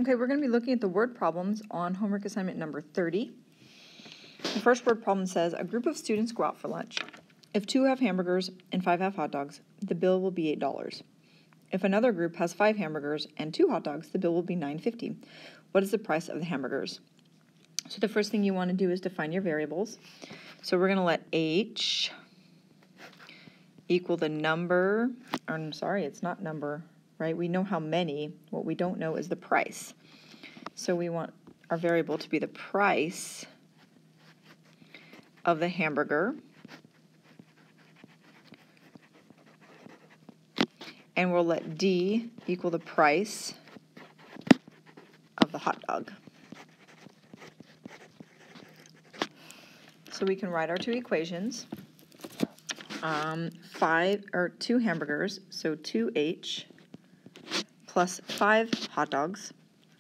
Okay, we're going to be looking at the word problems on homework assignment number 30. The first word problem says, a group of students go out for lunch. If 2 have hamburgers and 5 have hot dogs, the bill will be $8. If another group has 5 hamburgers and 2 hot dogs, the bill will be $9.50. What is the price of the hamburgers? So the first thing you want to do is define your variables. So we're going to let H equal the number, or I'm sorry, it's not number, right? We know how many. What we don't know is the price. So we want our variable to be the price of the hamburger. And we'll let D equal the price of the hot dog. So we can write our 2 equations. 2 hamburgers, so 2H plus 5 hot dogs,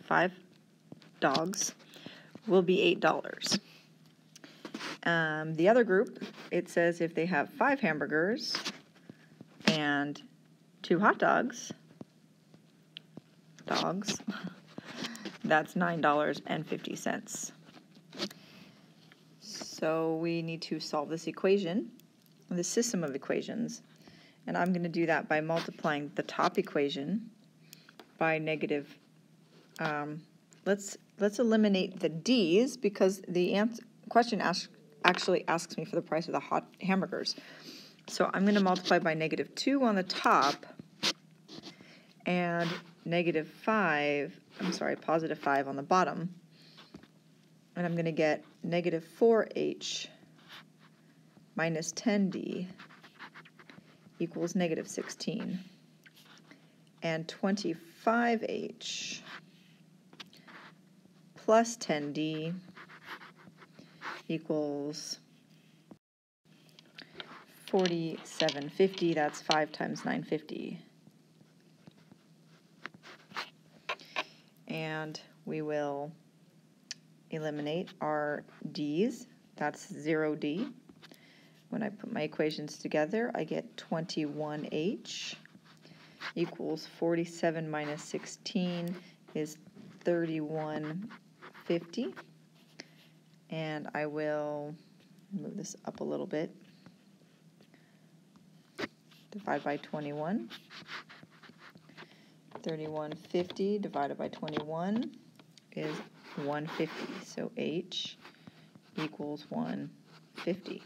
5 dogs, will be $8. The other group, it says if they have 5 hamburgers and 2 hot dogs, that's $9.50. So we need to solve this equation, this system of equations, and I'm going to do that by multiplying the top equation by negative. Let's eliminate the D's because the question actually asks me for the price of the hot hamburgers. So I'm going to multiply by -2 on the top and positive 5 on the bottom. And I'm going to get -4H minus 10D equals -16. And 25H plus 10D equals 4750. That's 5 times 950. And we will eliminate our D's. That's 0D. When I put my equations together, I get 21H equals 47 minus 16 is 3150. And I will move this up a little bit. Divide by 21. 3150 divided by 21 is 150. So H equals 150.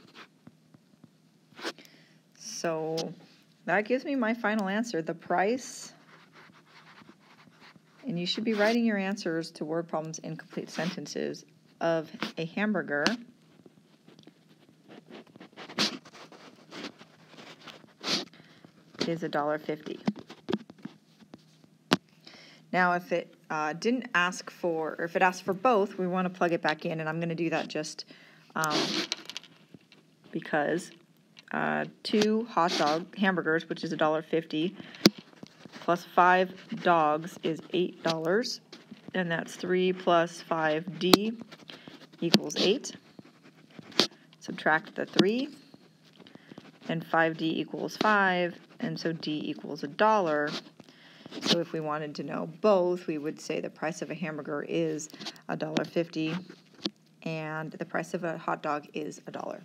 So that gives me my final answer. The price, and you should be writing your answers to word problems in complete sentences, of a hamburger is $1.50. Now if it didn't ask for, or if it asked for both, we want to plug it back in, and I'm going to do that just because 2 hamburgers, which is $1.50, plus 5 dogs is $8, and that's 3 plus 5D equals 8. Subtract the 3, and 5D equals 5, and so D equals $1. So if we wanted to know both, we would say the price of a hamburger is $1.50, and the price of a hot dog is $1.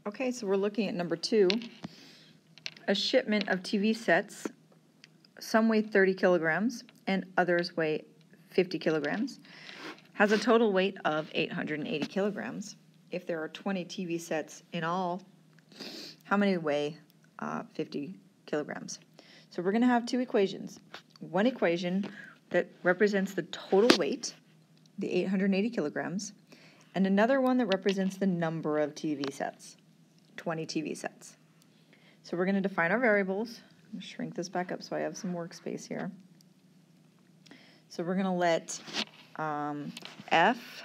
Okay, so we're looking at number 2. A shipment of TV sets, some weigh 30 kilograms and others weigh 50 kilograms, has a total weight of 880 kilograms. If there are 20 TV sets in all, how many weigh 50 kilograms? So we're going to have 2 equations. One equation that represents the total weight, the 880 kilograms, and another one that represents the number of TV sets, 20 TV sets. So we're going to define our variables. I'm going to shrink this back up so I have some workspace here. So we're going to let F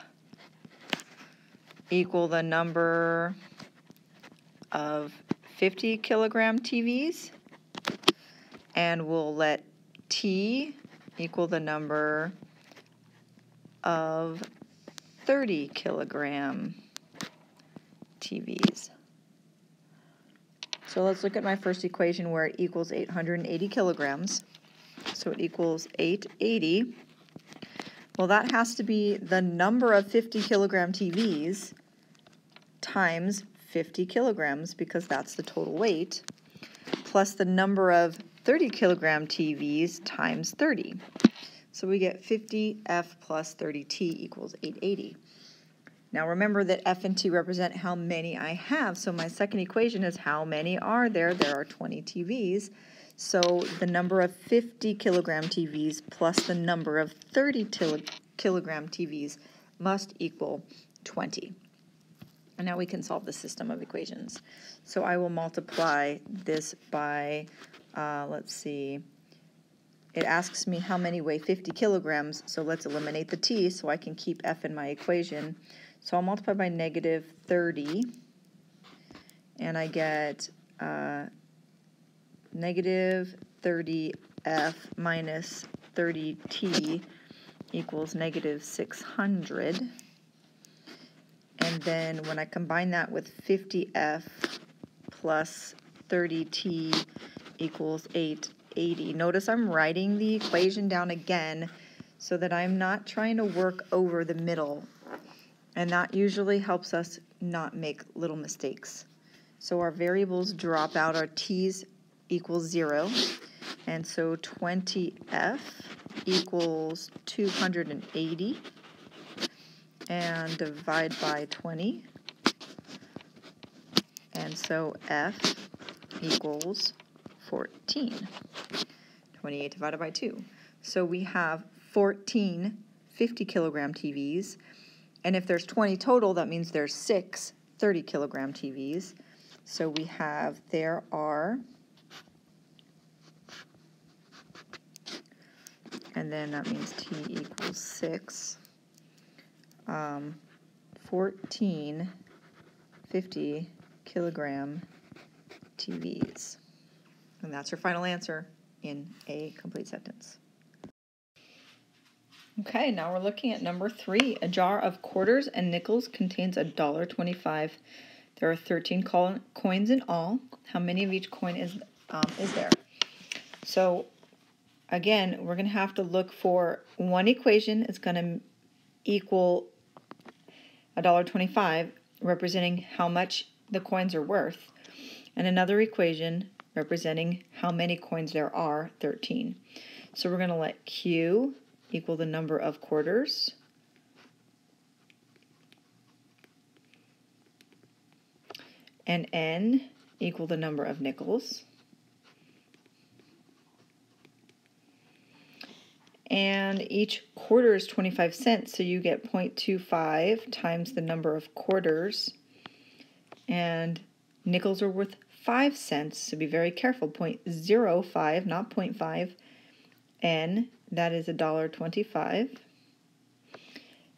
equal the number of 50 kilogram TVs, and we'll let T equal the number of 30 kilogram TVs. So let's look at my first equation where it equals 880 kilograms. so it equals 880. Well, that has to be the number of 50 kilogram TVs times 50 kilograms, because that's the total weight, plus the number of 30 kilogram TVs times 30. So we get 50F plus 30T equals 880. Now remember that F and T represent how many I have, so my second equation is how many are there? There are 20 TVs. So the number of 50 kilogram TVs plus the number of 30 kilogram TVs must equal 20. And now we can solve the system of equations. So I will multiply this by, let's see, it asks me how many weigh 50 kilograms, so let's eliminate the T so I can keep F in my equation. So I'll multiply by negative 30, and I get negative 30F minus 30T equals negative 600. And then when I combine that with 50F plus 30T equals 880. Notice I'm writing the equation down again so that I'm not trying to work over the middle. And that usually helps us not make little mistakes. So our variables drop out, our T's equals 0. And so 20F equals 280. And divide by 20. And so F equals 14. 28 divided by 2. So we have 14 50 kilogram TVs. And if there's 20 total, that means there's 6 30 kilogram TVs. So we have, there are, and then that means T equals 6. 14 50 kilogram TVs. And that's your final answer in a complete sentence. Okay, now we're looking at number 3. A jar of quarters and nickels contains $1.25. There are 13 coins in all. How many of each coin is there? So again, we're going to have to look for one equation. It's going to equal $1.25, representing how much the coins are worth, and another equation representing how many coins there are, 13. So we're going to let Q equal the number of quarters, and N equal the number of nickels, and each quarter is 25 cents, so you get 0.25 times the number of quarters, and nickels are worth 5 cents, so be very careful, 0.05, not 0.5, N, that is $1.25,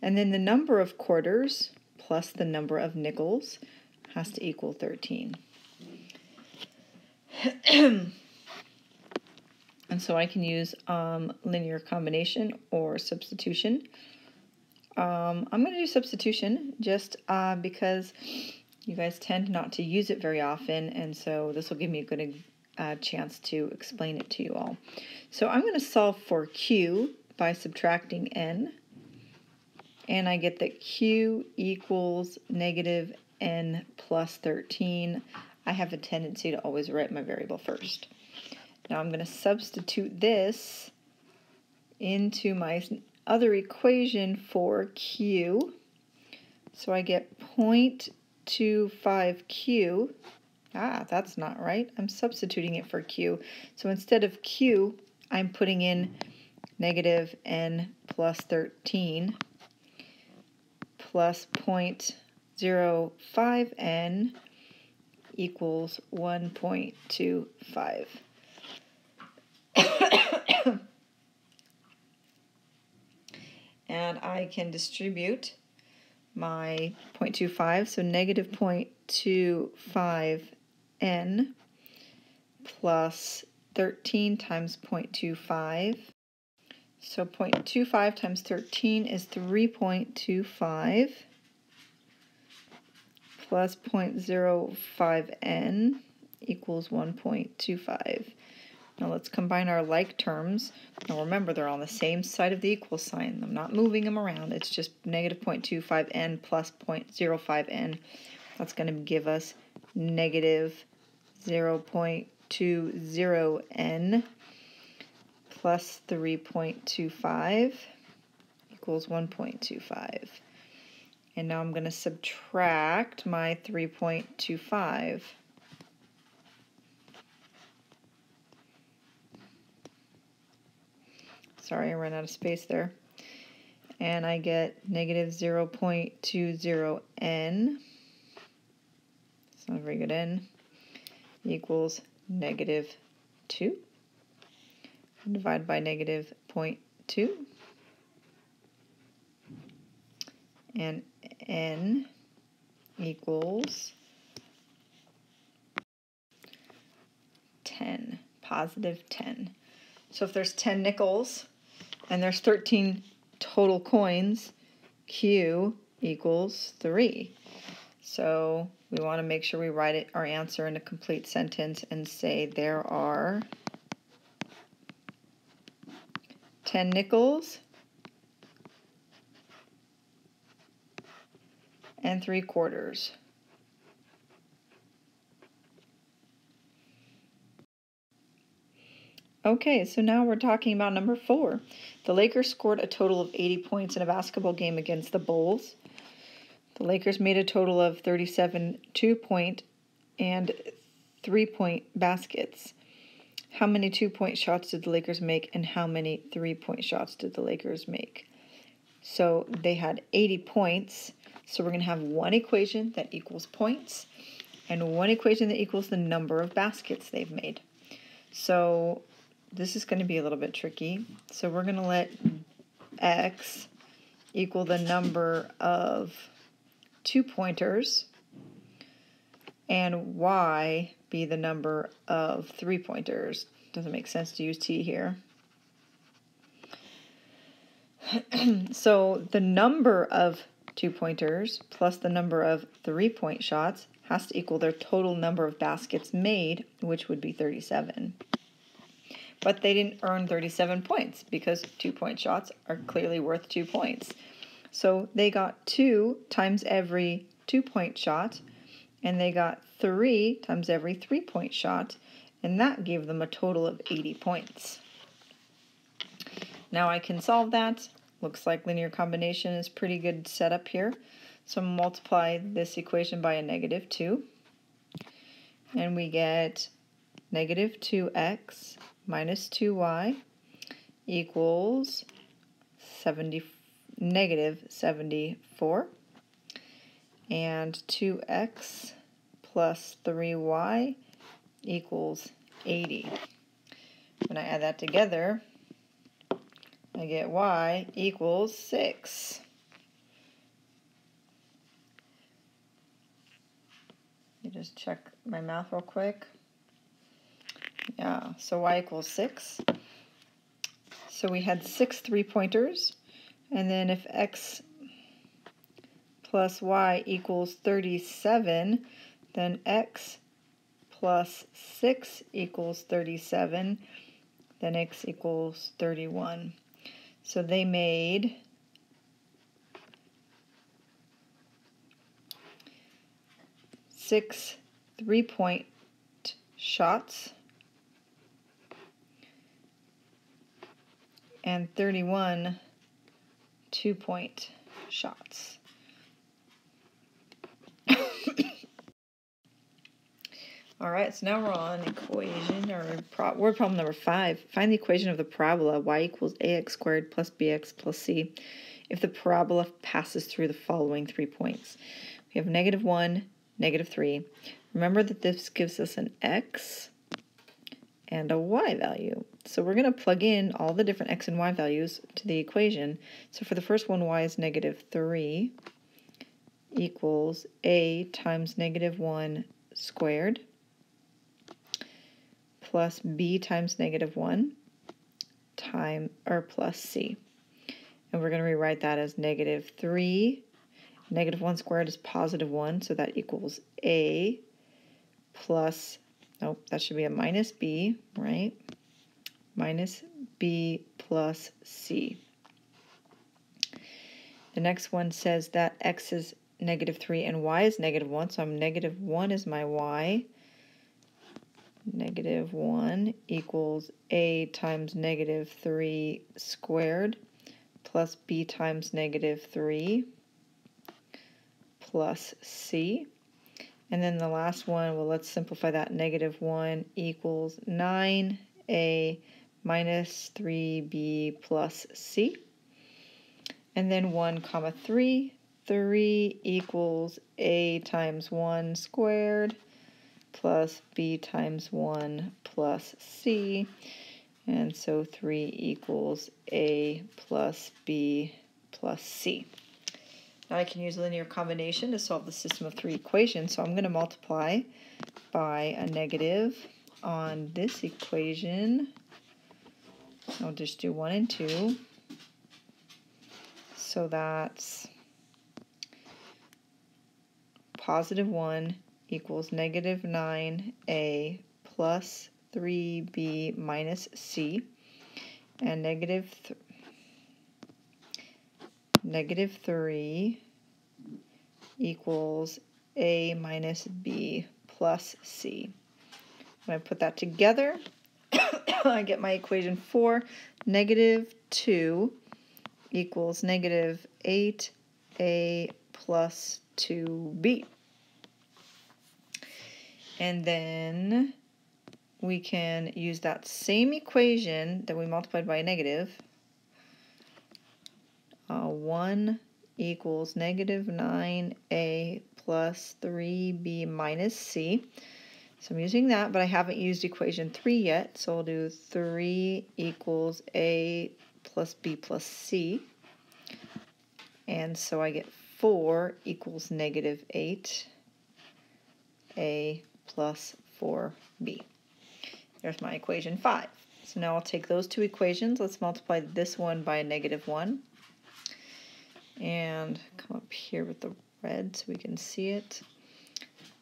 and then the number of quarters plus the number of nickels has to equal 13. And so I can use linear combination or substitution. I'm going to do substitution just because you guys tend not to use it very often, and so this will give me a good chance to explain it to you all. So I'm going to solve for Q by subtracting N, and I get that Q equals negative N plus 13. I have a tendency to always write my variable first. Now I'm going to substitute this into my other equation for Q. So I get 0.25Q. That's not right. I'm substituting it for Q. So instead of Q, I'm putting in negative N plus 13 plus 0.05N equals 1.25. And I can distribute my 0.25, so negative 0.25N plus 13 times 0.25. So 0.25 times 13 is 3.25 plus 0.05N equals 1.25. Now let's combine our like terms. Now remember, they're on the same side of the equal sign. I'm not moving them around. It's just negative 0.25n plus 0.05n. That's going to give us negative 0.20n plus 3.25 equals 1.25. And now I'm going to subtract my 3.25. Sorry, I ran out of space there. And I get negative 0.20n. It's not a very good n. Equals negative 2. Divide by negative 0.2. And n equals 10, positive 10. So if there's 10 nickels and there's 13 total coins, Q equals 3. So we want to make sure we write our answer in a complete sentence and say there are 10 nickels and 3/4. Okay, so now we're talking about number 4. The Lakers scored a total of 80 points in a basketball game against the Bulls. The Lakers made a total of 37 2-point and 3-point baskets. How many 2-point shots did the Lakers make and how many 3-point shots did the Lakers make? So they had 80 points, so we're going to have one equation that equals points and one equation that equals the number of baskets they've made. So this is going to be a little bit tricky. So we're going to let x equal the number of 2-pointers and y be the number of 3-pointers. Doesn't make sense to use t here. So the number of 2-pointers plus the number of 3-point shots has to equal their total number of baskets made, which would be 37. But they didn't earn 37 points because 2-point shots are clearly worth 2 points. So they got 2 times every 2-point shot, and they got 3 times every 3-point shot, and that gave them a total of 80 points. Now I can solve that. Looks like linear combination is pretty good setup here. So multiply this equation by a negative 2, and we get negative 2x minus 2y equals negative 74, and 2x plus 3y equals 80. When I add that together, I get y equals 6. Let me just check my math real quick. Yeah, so y equals 6. So we had 6 3-pointers, and then if x plus y equals 37, then x plus 6 equals 37, then x equals 31. So they made 6 3-point shots and 31 2-point shots. All right, so now we're on equation, or word problem number 5. Find the equation of the parabola y equals ax squared plus bx plus c if the parabola passes through the following 3 points. We have negative 1, negative 3. Remember that this gives us an x and a y value. So we're going to plug in all the different x and y values to the equation. So for the first one, y is negative 3 equals a times negative 1 squared plus b times negative 1 plus c. And we're going to rewrite that as negative 3. Negative 1 squared is positive 1, so that equals a plus, nope, that should be a minus b, right? minus B plus C. The next one says that x is -3 and y is -1, so I'm -1 is my y. -1 equals a times -3 squared plus b times -3 plus c. And then the last one, well, let's simplify that. -1 equals 9a minus 3b plus c. And then 1 comma 3, 3 equals a times 1 squared plus b times 1 plus c. And so 3 equals a plus b plus c. Now I can use linear combination to solve the system of 3 equations. So I'm going to multiply by a negative on this equation. I'll just do 1 and 2. So that's +1 equals -9a plus 3b minus c, and -3 equals a minus b plus c. When I put that together, I get my equation 4. -2 equals -8a plus 2b. And then we can use that same equation that we multiplied by a negative. 1 equals -9a plus 3b minus c. So I'm using that, but I haven't used equation 3 yet, so I'll do 3 equals a plus b plus c. And so I get 4 equals -8a plus 4b. There's my equation 5. So now I'll take those two equations. Let's multiply this one by a -1. And come up here with the red so we can see it.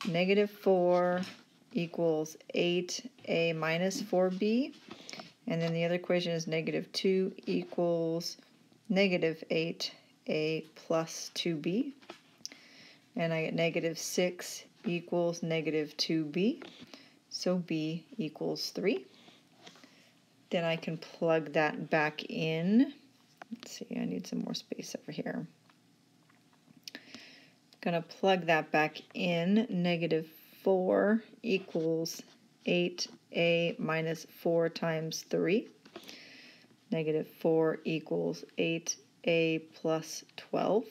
-4 equals 8a minus 4b. And then the other equation is -2 equals -8a plus 2b. And I get -6 equals -2b. So b equals 3. Then I can plug that back in. Let's see, I need some more space over here. Gonna plug that back in. -4 equals 8a minus 4 times 3. -4 equals 8a plus 12.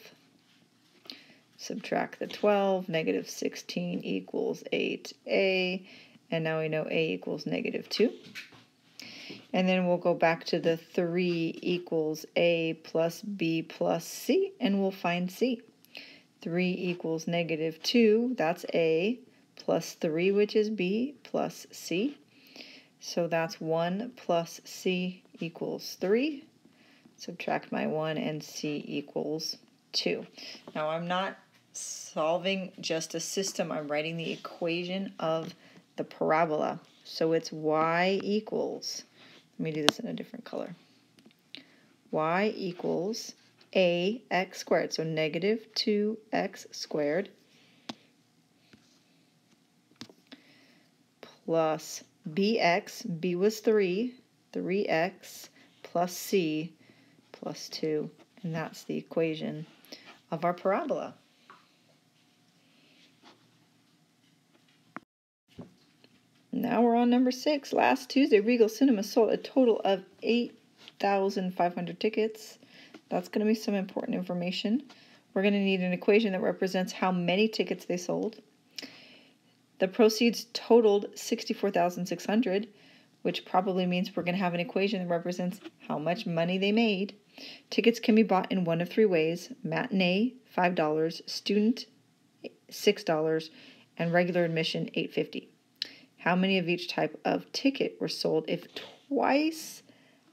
Subtract the 12, -16 equals 8a, and now we know a equals -2. And then we'll go back to the 3 equals a plus b plus c, and we'll find c. 3 equals -2, that's a, plus 3, which is b, plus c. So that's 1 plus c equals 3. Subtract my 1, and c equals 2. Now I'm not solving just a system, I'm writing the equation of the parabola. So it's y equals, let me do this in a different color. Y equals ax squared, so -2x squared plus bx, b was 3, 3x plus c plus 2, and that's the equation of our parabola. Now we're on number 6. Last Tuesday, Regal Cinema sold a total of 8,500 tickets. That's going to be some important information. We're going to need an equation that represents how many tickets they sold. The proceeds totaled 64,600, which probably means we're going to have an equation that represents how much money they made. Tickets can be bought in one of 3 ways: matinee, $5, student, $6, and regular admission, $8.50. How many of each type of ticket were sold if twice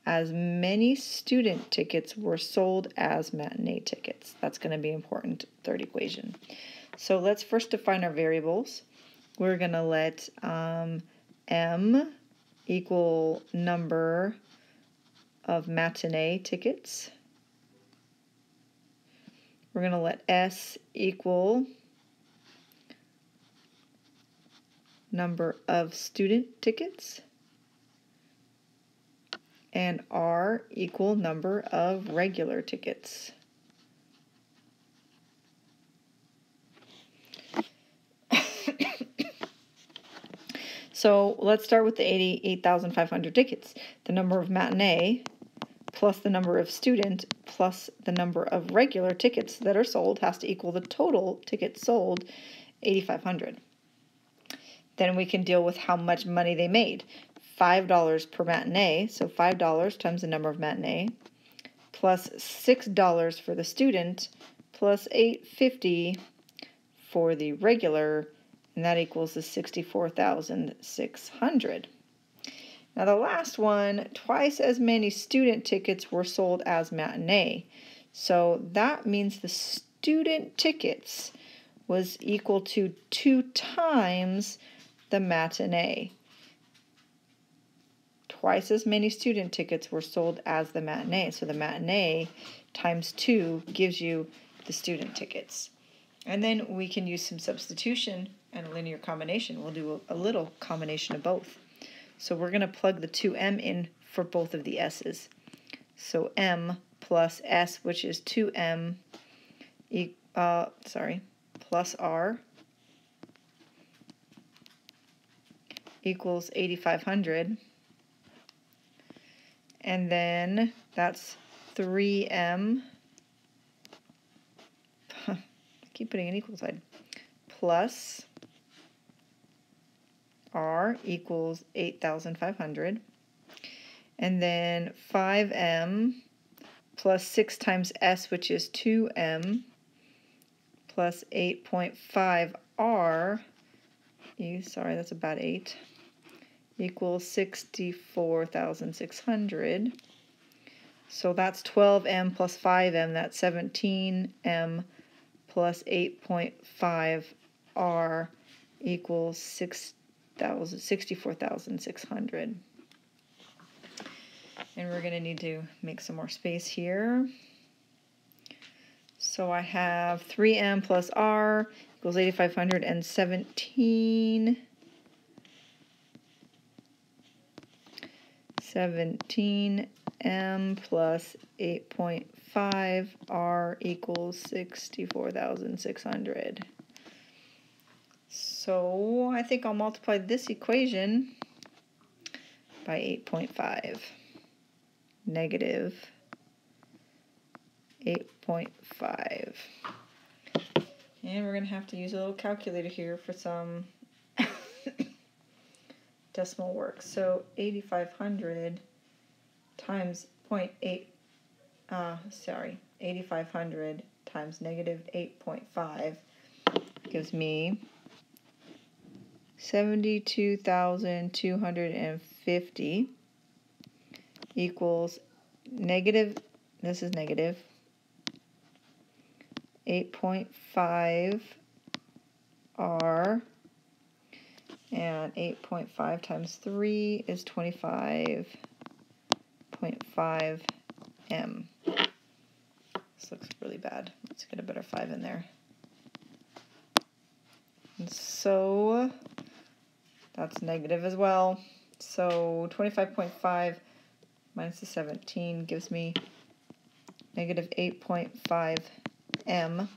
as many student tickets were sold as matinee tickets? That's going to be important, third equation. So let's first define our variables. We're going to let m equal number of matinee tickets. We're going to let S equal number of student tickets. And R equal number of regular tickets. So let's start with the 88,500 tickets. The number of matinee plus the number of student plus the number of regular tickets that are sold has to equal the total tickets sold, 8,500. Then we can deal with how much money they made. $5 per matinee, so $5 times the number of matinee, plus $6 for the student, plus $8.50 for the regular, and that equals the 64,600. Now the last one, twice as many student tickets were sold as matinee. So that means the student tickets was equal to 2 times the matinee. Twice as many student tickets were sold as the matinee. So the matinee times 2 gives you the student tickets. And then we can use some substitution and a linear combination. We'll do a little combination of both. So we're going to plug the 2m in for both of the s's. So m plus s, which is 2m, plus r equals 8,500. And then that's 3m, I keep putting an equal sign, plus r equals 8,500. And then 5m plus 6 times s, which is 2m, plus 8.5r, sorry, that's about 8, equals 64,600. So that's 12m plus 5m, that's 17m plus 8.5r equals 64,600. And we're going to need to make some more space here. So I have 3m plus r equals 8,500 and 17m plus 8.5 r equals 64,600. So I think I'll multiply this equation by 8.5. Negative 8.5. And we're going to have to use a little calculator here for some decimal work. So 8,500 times 8,500 times negative 8.5 gives me 72,250 equals negative, this is negative, 8.5 r, and 8.5 times 3 is 25.5 m. This looks really bad. Let's get a better 5 in there. And so that's negative as well. So 25.5 minus the 17 gives me negative 8.5 m.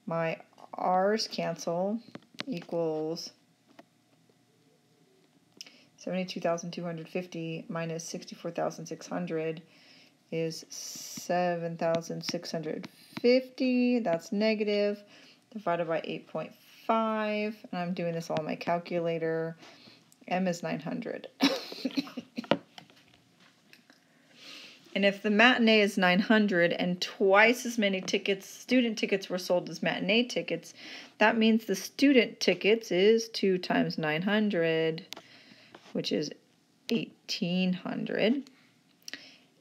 My r's cancel, equals 72,250 minus 64,600 is 7,650. That's negative, divided by 8.5. And I'm doing this all on my calculator. M is 900. And if the matinee is 900 and twice as many tickets, student tickets were sold as matinee tickets, that means the student tickets is 2 times 900, which is 1,800.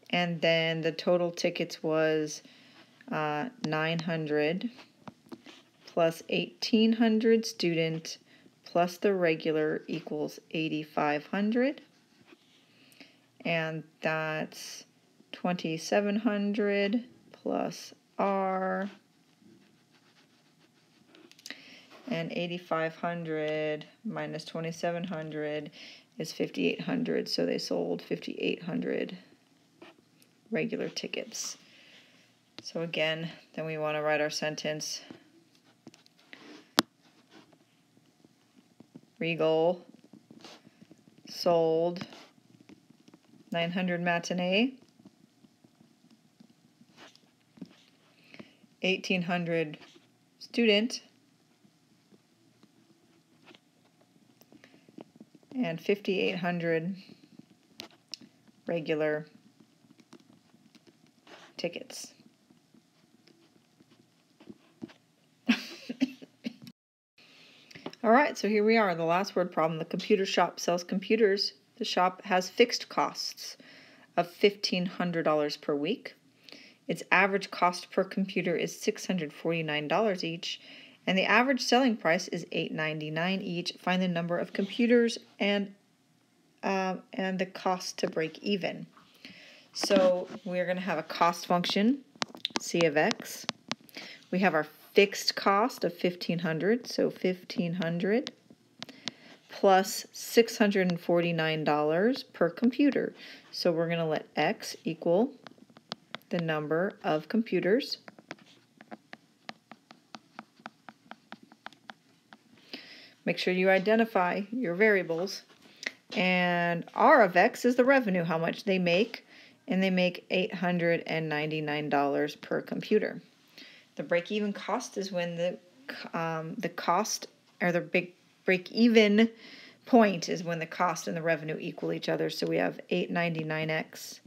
And then the total tickets was 900 plus 1,800 student plus the regular equals 8,500. And that's 2,700 plus R. And 8,500 minus 2,700 is 5,800. So they sold 5,800 regular tickets. So again, then we want to write our sentence. Regal sold 900 matinee, 1,800 student, and 5,800 regular tickets. All right, so here we are, the last word problem. The computer shop sells computers. The shop has fixed costs of $1,500 per week. Its average cost per computer is $649 each, and the average selling price is $899 each. Find the number of computers and the cost to break even. So we're going to have a cost function, C of x. We have our fixed cost of $1,500, so $1,500 plus $649 per computer. So we're going to let x equal the number of computers make sure you identify your variables, and R of x is the revenue, how much they make, and they make $899 per computer. The break-even cost is when the cost, or the big break-even point is when the cost and the revenue equal each other. So we have 899x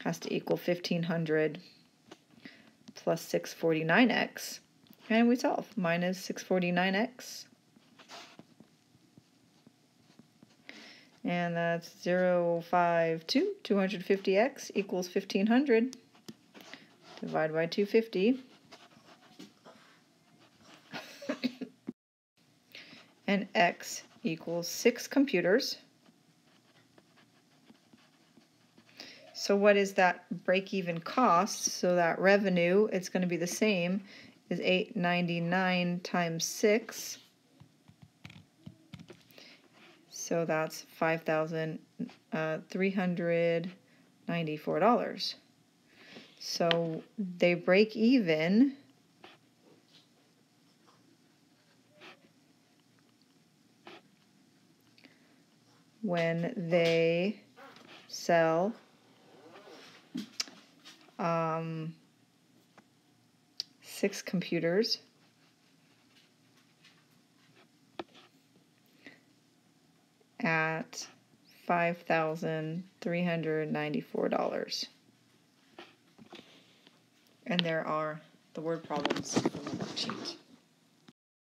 has to equal 1,500 plus 649x, and we solve. Minus 649x, and that's 0.52. 250x equals 1,500. Divide by 250. And x equals 6 computers. So what is that break-even cost? So that revenue, it's going to be the same, is $899 times 6. So that's $5,394. So they break even when they sell 6 computers at $5,394. And there are the word problems from the worksheet.